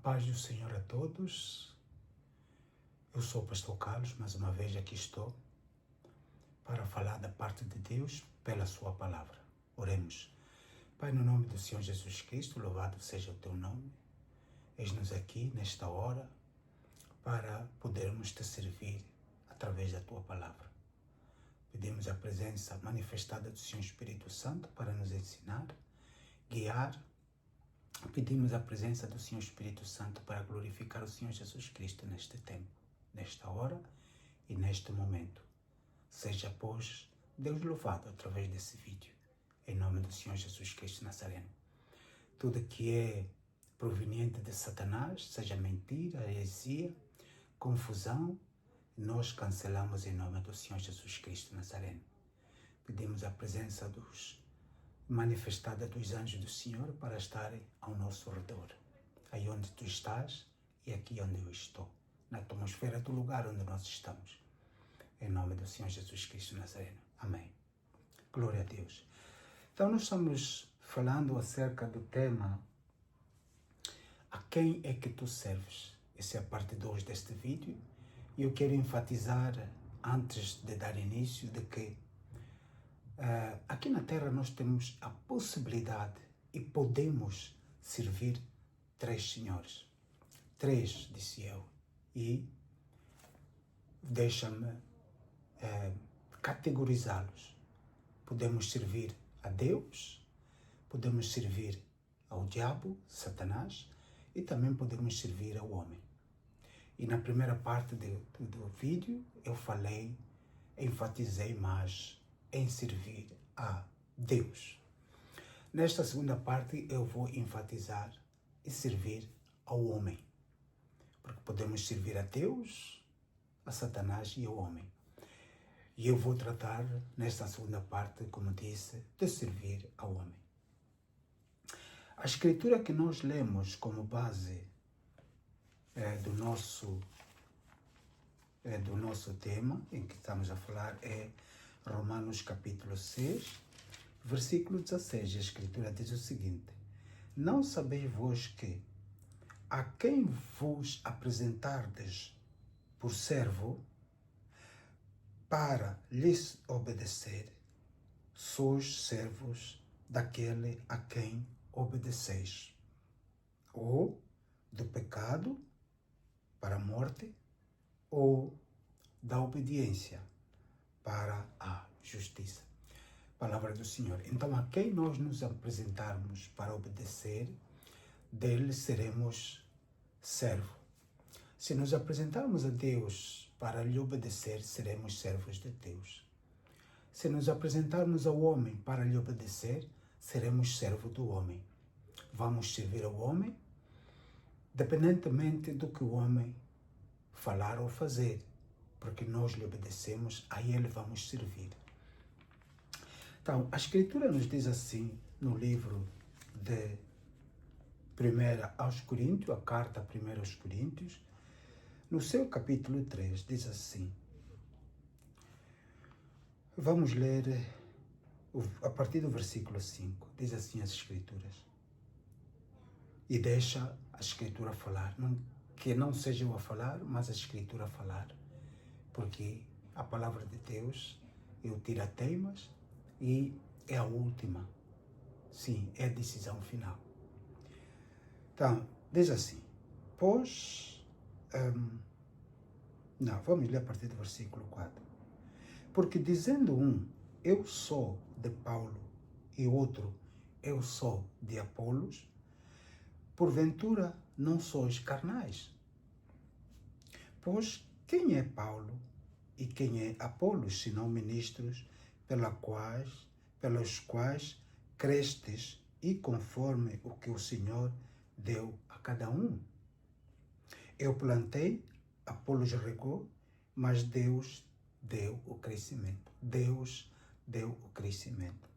Paz do Senhor a todos. Eu sou o pastor Carlos, mais uma vez aqui estou para falar da parte de Deus pela sua palavra. Oremos. Pai, no nome do Senhor Jesus Cristo, louvado seja o teu nome. Eis-nos aqui nesta hora para podermos te servir através da tua palavra. Pedimos a presença manifestada do Senhor Espírito Santo para nos ensinar, guiar. Pedimos a presença do Senhor Espírito Santo para glorificar o Senhor Jesus Cristo neste tempo, nesta hora e neste momento. Seja, pois, Deus louvado através desse vídeo, em nome do Senhor Jesus Cristo Nazareno. Tudo que é proveniente de Satanás, seja mentira, heresia, confusão, nós cancelamos em nome do Senhor Jesus Cristo Nazareno. Pedimos a presença manifestada dos anjos do Senhor para estarem ao nosso redor, aí onde tu estás e aqui onde eu estou, na atmosfera do lugar onde nós estamos. Em nome do Senhor Jesus Cristo Nazareno. Amém. Glória a Deus. Então nós estamos falando acerca do tema a quem é que tu serves? Essa é a parte 2 deste vídeo e eu quero enfatizar, antes de dar início, de que aqui na Terra nós temos a possibilidade e podemos servir 3 senhores. 3, disse eu. E deixa-me categorizá-los. Podemos servir a Deus, podemos servir ao diabo, Satanás, e também podemos servir ao homem. E na primeira parte do vídeo eu enfatizei mais em servir a Deus. Nesta segunda parte eu vou enfatizar em servir ao homem, porque podemos servir a Deus, a Satanás e ao homem. E eu vou tratar nesta segunda parte, como disse, de servir ao homem. A escritura que nós lemos como base do nosso tema, em que estamos a falar, é Romanos capítulo 6, versículo 16. A escritura diz o seguinte: não sabeis vós que a quem vos apresentardes por servo para lhes obedecer, sois servos daquele a quem obedeceis, ou do pecado para a morte, ou da obediência para a justiça. Palavra do Senhor. Então, a quem nós nos apresentarmos para obedecer, dele seremos servo. Se nos apresentarmos a Deus para lhe obedecer, seremos servos de Deus. Se nos apresentarmos ao homem para lhe obedecer, seremos servo do homem. Vamos servir ao homem, independentemente do que o homem falar ou fazer, porque nós lhe obedecemos, a ele vamos servir. Então, a Escritura nos diz assim, no livro de 1 aos Coríntios, a carta 1 aos Coríntios, no seu capítulo 3, diz assim. Vamos ler a partir do versículo 5, diz assim as Escrituras. E deixa a Escritura falar, que não seja eu a falar, mas a Escritura a falar, porque a palavra de Deus, eu tiro a teimas e é a última. Sim, é a decisão final. Então, diz assim, vamos ler a partir do versículo 4. Porque dizendo um, eu sou de Paulo, e outro, eu sou de Apolos, porventura não sois carnais. Pois quem é Paulo e quem é Apolos, senão ministros pelos quais crestes e conforme o que o Senhor deu a cada um? Eu plantei, Apolos regou, mas Deus deu o crescimento. Deus deu o crescimento.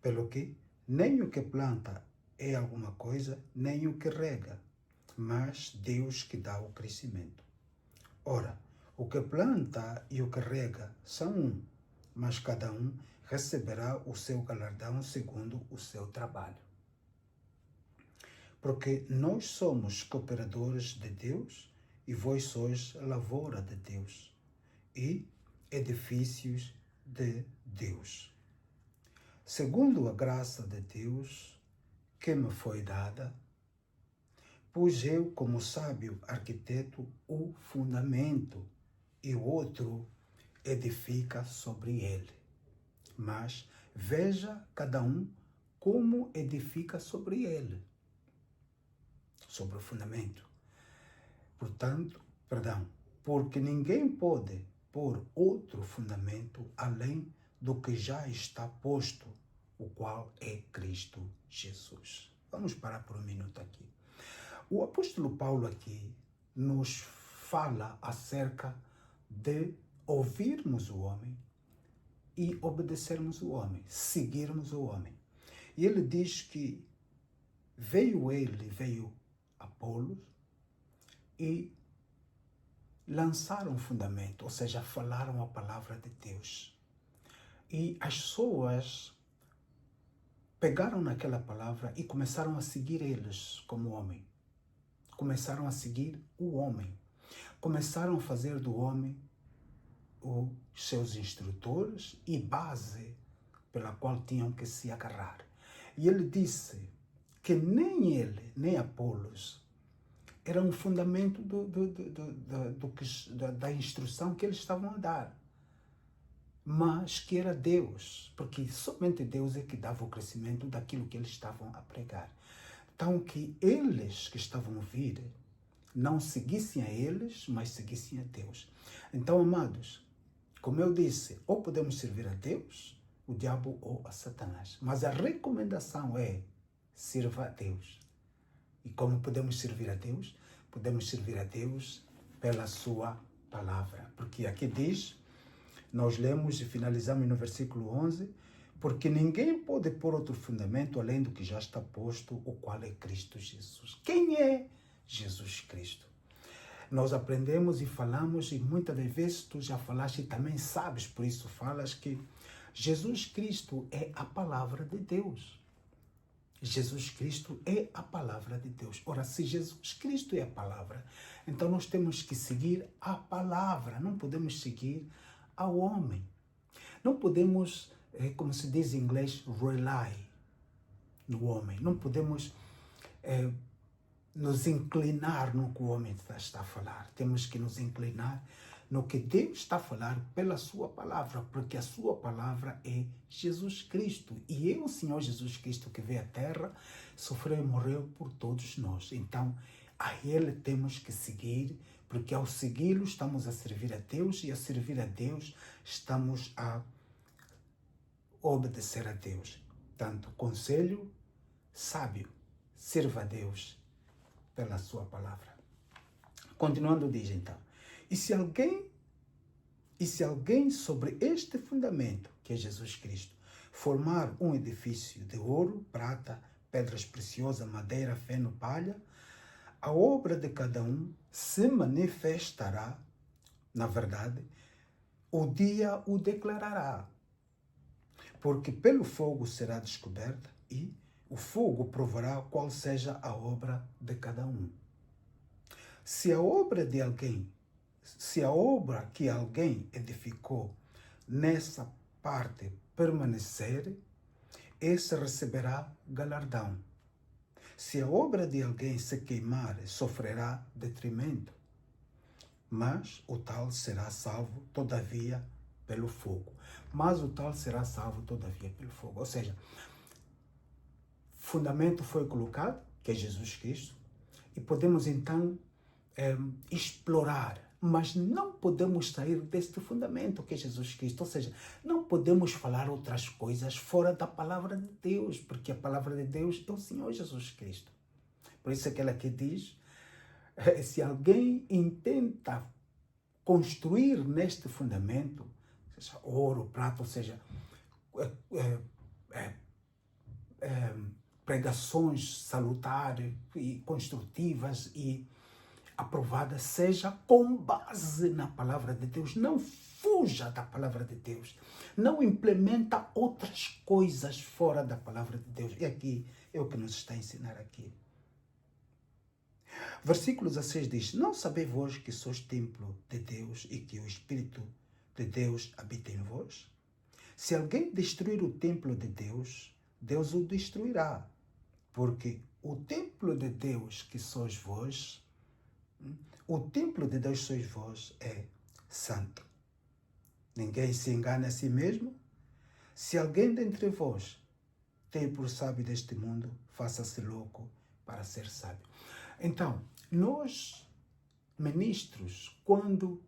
Pelo que nem o que planta é alguma coisa, nem o que rega, mas Deus que dá o crescimento. Ora, o que planta e o que rega são um, mas cada um receberá o seu galardão segundo o seu trabalho. porque nós somos cooperadores de Deus e vós sois lavoura de Deus e edifícios de Deus. Segundo a graça de Deus que me foi dada, pus eu, como sábio arquiteto, o fundamento, e o outro edifica sobre ele. Mas veja cada um como edifica sobre ele, sobre o fundamento. Porque ninguém pode pôr outro fundamento além do que já está posto, o qual é Cristo Jesus. Vamos parar por um minuto aqui. O apóstolo Paulo aqui nos fala acerca de ouvirmos o homem e obedecermos o homem, seguirmos o homem. E ele diz que veio Apolos e lançaram o fundamento, ou seja, falaram a palavra de Deus. E as pessoas pegaram naquela palavra e começaram a seguir eles como homem. Começaram a seguir o homem. Começaram a fazer do homem os seus instrutores e base pela qual tinham que se agarrar. E ele disse que nem ele, nem Apolos, era um fundamento da instrução que eles estavam a dar, mas que era Deus, porque somente Deus é que dava o crescimento daquilo que eles estavam a pregar. Então, que eles que estavam a ouvir não seguissem a eles, mas seguissem a Deus. Então, amados, como eu disse, ou podemos servir a Deus, o diabo ou a Satanás. Mas a recomendação é: sirva a Deus. E como podemos servir a Deus? Podemos servir a Deus pela sua palavra. Porque aqui diz, nós lemos e finalizamos no versículo 11, porque ninguém pode pôr outro fundamento além do que já está posto, o qual é Cristo Jesus. Quem é Jesus Cristo? Nós aprendemos e falamos, e muitas das vezes tu já falaste e também sabes, por isso falas, que Jesus Cristo é a palavra de Deus. Jesus Cristo é a palavra de Deus. Ora, se Jesus Cristo é a palavra, então nós temos que seguir a palavra, não podemos seguir ao homem. Não podemos, como se diz em inglês, rely no homem. Não podemos nos inclinar no que o homem está a falar. Temos que nos inclinar no que Deus está a falar pela sua palavra, porque a sua palavra é Jesus Cristo. E é o Senhor Jesus Cristo que veio à terra, sofreu e morreu por todos nós. Então, a Ele temos que seguir, porque ao segui-lo estamos a servir a Deus, e a servir a Deus estamos a obedecer a Deus. Portanto, conselho sábio, sirva a Deus pela sua palavra. Continuando, diz então: E se alguém sobre este fundamento, que é Jesus Cristo, formar um edifício de ouro, prata, pedras preciosas, madeira, feno, palha, a obra de cada um se manifestará, na verdade, o dia o declarará, porque pelo fogo será descoberta e o fogo provará qual seja a obra de cada um. Se a obra que alguém edificou nessa parte permanecer, esse receberá galardão. Se a obra de alguém se queimar, sofrerá detrimento, mas o tal será salvo, todavia, pelo fogo. Ou seja, fundamento foi colocado, que é Jesus Cristo, e podemos então explorar, mas não podemos sair deste fundamento que é Jesus Cristo. Ou seja, não podemos falar outras coisas fora da palavra de Deus, porque a palavra de Deus é o Senhor Jesus Cristo. Por isso aquela que diz, se alguém intenta construir neste fundamento, seja ouro, prata, ou seja, pregações salutares e construtivas e aprovadas, seja com base na palavra de Deus. Não fuja da palavra de Deus. Não implementa outras coisas fora da palavra de Deus. E aqui é o que nos está a ensinar aqui. Versículo 16 diz: não sabeis vós que sois templo de Deus e que o Espírito de Deus habita em vós? Se alguém destruir o templo de Deus, Deus o destruirá, porque o templo de Deus que sois vós, o templo de Deus sois vós é santo. Ninguém se engane a si mesmo. Se alguém dentre vós tem por sábio deste mundo, faça-se louco para ser sábio. Então, nós, ministros, quando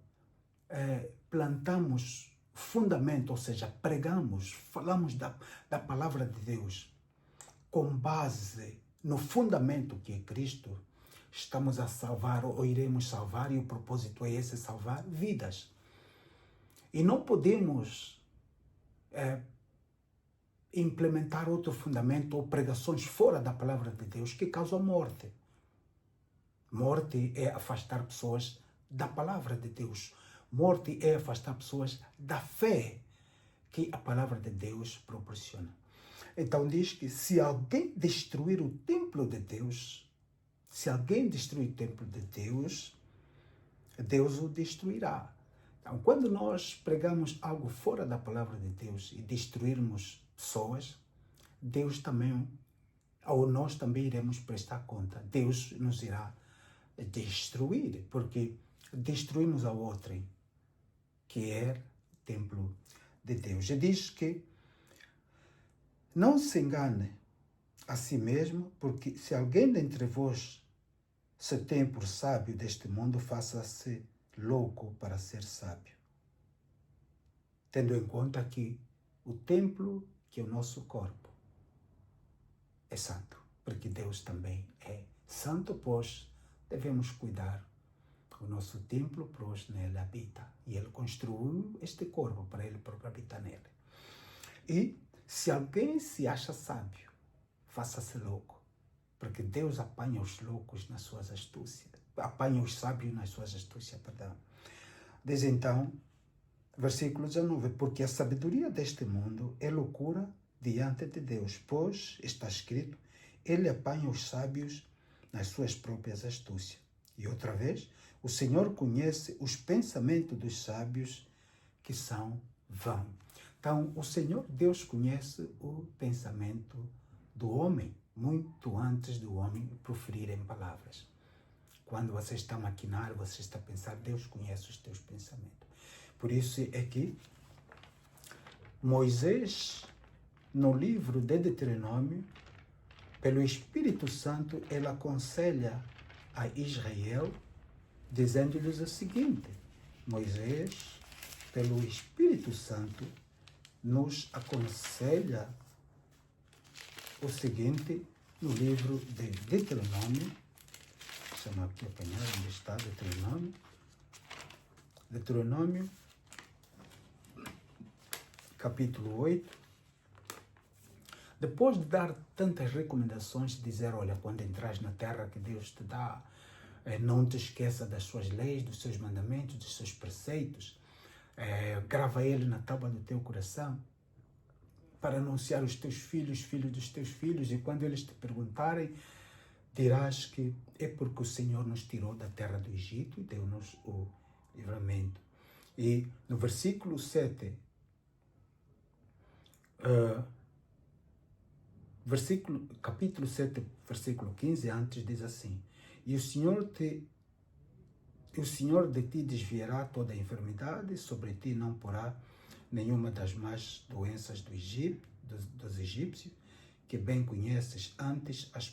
plantamos fundamento, ou seja, pregamos, falamos da palavra de Deus com base no fundamento que é Cristo, estamos a salvar ou iremos salvar, e o propósito é esse, salvar vidas. E não podemos implementar outro fundamento ou pregações fora da palavra de Deus que causam morte. Morte é afastar pessoas da palavra de Deus. Morte é afastar pessoas da fé que a palavra de Deus proporciona. Então diz que se alguém destruir o templo de Deus, Deus o destruirá. Então, quando nós pregamos algo fora da palavra de Deus e destruirmos pessoas, Deus também, ou nós também iremos prestar conta. Deus nos irá destruir, porque destruímos a outrem, que é o templo de Deus. E diz que não se engane a si mesmo, porque se alguém dentre vós se tem por sábio deste mundo, faça-se louco para ser sábio. Tendo em conta que o templo, que é o nosso corpo, é santo, porque Deus também é santo, pois devemos cuidar do nosso templo, pois nele habita. E ele construiu este corpo para ele próprio habitar nele. E se alguém se acha sábio, faça-se louco, porque Deus apanha os loucos nas suas astúcias, apanha os sábios nas suas astúcias, perdão. Diz então, versículo 19, porque a sabedoria deste mundo é loucura diante de Deus, pois está escrito, ele apanha os sábios nas suas próprias astúcias. E outra vez, o Senhor conhece os pensamentos dos sábios que são vãos. Então, o Senhor Deus conhece o pensamento do homem, muito antes do homem proferir em palavras. Quando você está a maquinar, você está a pensar, Deus conhece os teus pensamentos. Por isso é que Moisés, no livro de Deuteronômio, pelo Espírito Santo, ele aconselha a Israel, dizendo-lhes o seguinte: Moisés, pelo Espírito Santo, nos aconselha o seguinte no livro de Deuteronômio. Deixa-me aqui apanhar onde está Deuteronômio. Deuteronômio, capítulo 8. Depois de dar tantas recomendações, de dizer, olha, quando entras na terra que Deus te dá, não te esqueça das suas leis, dos seus mandamentos, dos seus preceitos, grava ele na tábua do teu coração, para anunciar os teus filhos, filhos dos teus filhos, e quando eles te perguntarem, dirás que é porque o Senhor nos tirou da terra do Egito e deu-nos o livramento. E no versículo 7, capítulo 7, versículo 15, antes diz assim: E o Senhor de ti desviará toda a enfermidade, sobre ti não porá nenhuma das más doenças dos egípcios, que bem conheces, antes as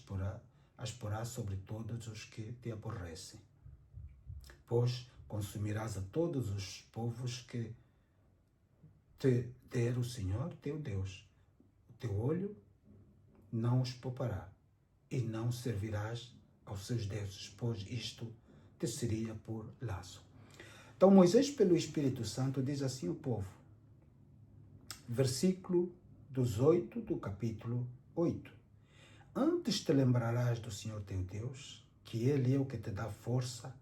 porá sobre todos os que te aborrecem. Pois consumirás a todos os povos que te der o Senhor teu Deus. O teu olho não os poupará, e não servirás aos seus deuses, pois isto te seria por laço. Então Moisés, pelo Espírito Santo, diz assim ao povo, versículo 18 do capítulo 8. Antes te lembrarás do Senhor teu Deus, que Ele é o que te dá força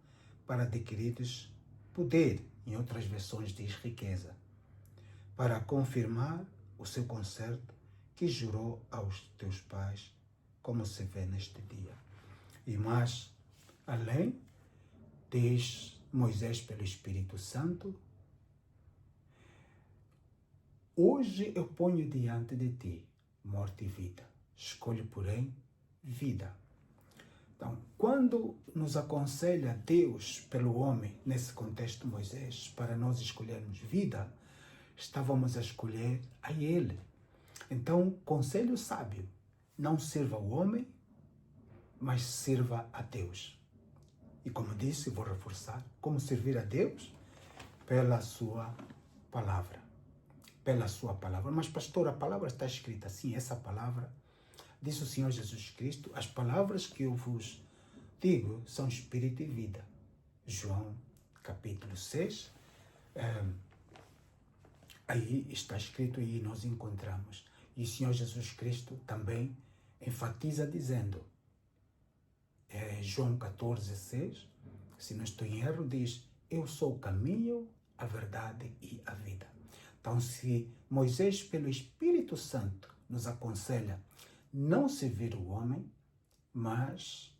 para adquirires poder, em outras versões diz riqueza, para confirmar o seu concerto que jurou aos teus pais, como se vê neste dia. E mais Além, diz Moisés pelo Espírito Santo: hoje eu ponho diante de ti morte e vida. Escolhe, porém, vida. Então, quando nos aconselha Deus pelo homem, nesse contexto Moisés, para nós escolhermos vida, estávamos a escolher a Ele. Então, conselho sábio: não sirva o homem, mas sirva a Deus. E como disse, vou reforçar, como servir a Deus? Pela sua palavra. Pela sua palavra. Mas, pastor, a palavra está escrita assim, essa palavra, diz o Senhor Jesus Cristo: as palavras que eu vos digo são espírito e vida. João capítulo 6, aí está escrito e nós encontramos. E o Senhor Jesus Cristo também enfatiza dizendo, João 14, 6, se não estou em erro, diz: eu sou o caminho, a verdade e a vida. Então, se Moisés, pelo Espírito Santo, nos aconselha não servir o homem, mas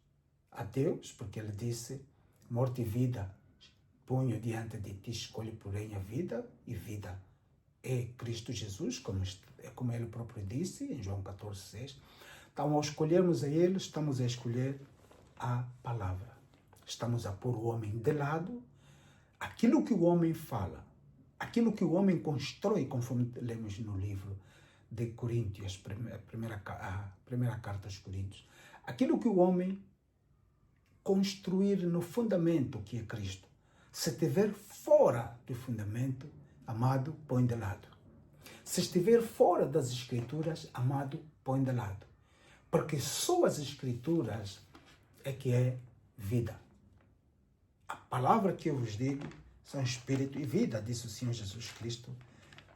a Deus, porque ele disse: morte e vida ponho diante de ti, escolhe, porém, a vida, e vida é Cristo Jesus, como ele próprio disse em João 14, 6. Então, ao escolhermos a Ele, estamos a escolher a palavra. Estamos a pôr o homem de lado, aquilo que o homem fala, aquilo que o homem constrói, conforme lemos no livro de Coríntios, a primeira carta aos Coríntios. Aquilo que o homem construir no fundamento que é Cristo. Se estiver fora do fundamento, amado, põe de lado. Se estiver fora das Escrituras, amado, põe de lado. Porque só as Escrituras é que é vida. A palavra que eu vos digo são espírito e vida, disse o Senhor Jesus Cristo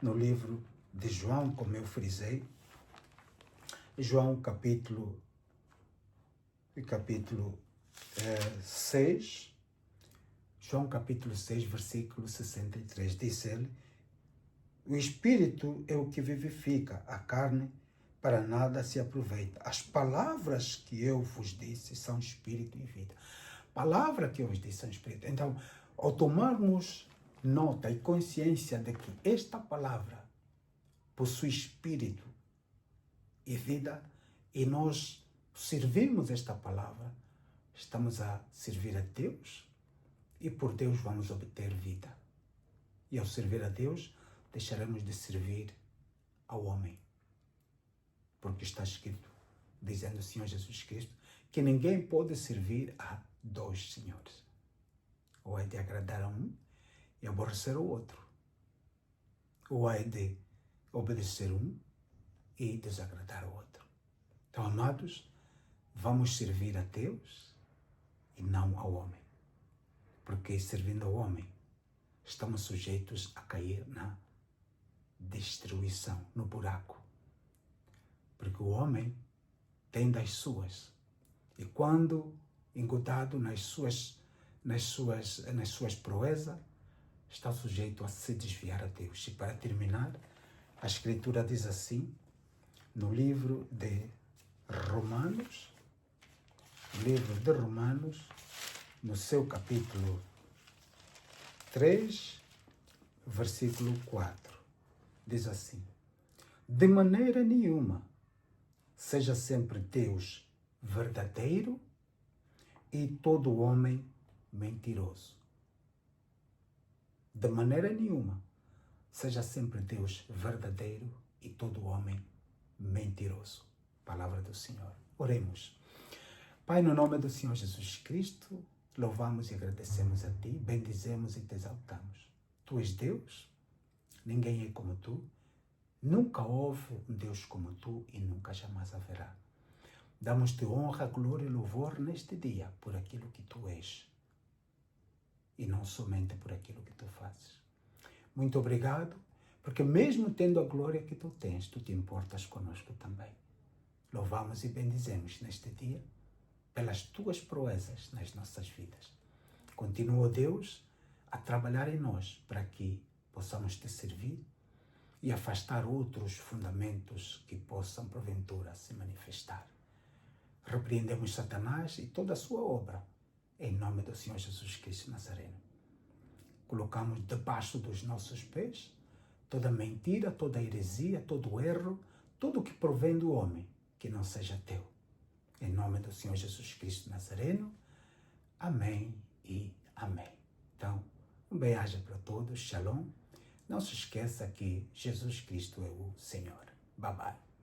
no livro de João, como eu frisei. João capítulo 6, João capítulo 6, versículo 63, diz ele: o Espírito é o que vivifica, a carne para nada se aproveita. As palavras que eu vos disse são Espírito e vida. Palavra que eu vos disse são Espírito. Então, ao tomarmos nota e consciência de que esta palavra possui Espírito e vida, e nós servirmos esta palavra, estamos a servir a Deus, e por Deus vamos obter vida. E ao servir a Deus, deixaremos de servir ao homem. Porque está escrito, dizendo o Senhor Jesus Cristo, que ninguém pode servir a dois senhores. Ou é de agradar a um e aborrecer o outro. Ou é de obedecer um e desagradar o outro. Então, amados, vamos servir a Deus e não ao homem. Porque servindo ao homem, estamos sujeitos a cair na destruição, no buraco. Porque o homem tem das suas. E quando engodado nas suas proezas, está sujeito a se desviar a Deus. E para terminar, a Escritura diz assim, no livro de Romanos, no seu capítulo 3, versículo 4, diz assim: de maneira nenhuma seja sempre Deus verdadeiro e todo homem mentiroso. De maneira nenhuma seja sempre Deus verdadeiro e todo homem mentiroso. Palavra do Senhor. Oremos. Pai, no nome do Senhor Jesus Cristo, louvamos e agradecemos a Ti, bendizemos e Te exaltamos. Tu és Deus, ninguém é como Tu, nunca houve um Deus como Tu e nunca jamais haverá. Damos-Te honra, glória e louvor neste dia por aquilo que Tu és e não somente por aquilo que Tu fazes. Muito obrigado, porque mesmo tendo a glória que Tu tens, Tu te importas conosco também. Louvamos e bendizemos neste dia pelas Tuas proezas nas nossas vidas. Continua, Deus, a trabalhar em nós para que possamos Te servir e afastar outros fundamentos que possam, porventura, se manifestar. Repreendemos Satanás e toda a sua obra em nome do Senhor Jesus Cristo Nazareno. Colocamos debaixo dos nossos pés toda mentira, toda heresia, todo erro, tudo que provém do homem, que não seja teu. Em nome do Senhor Jesus Cristo Nazareno. Amém e amém. Então, um beijo para todos. Shalom. Não se esqueça que Jesus Cristo é o Senhor. Bye bye.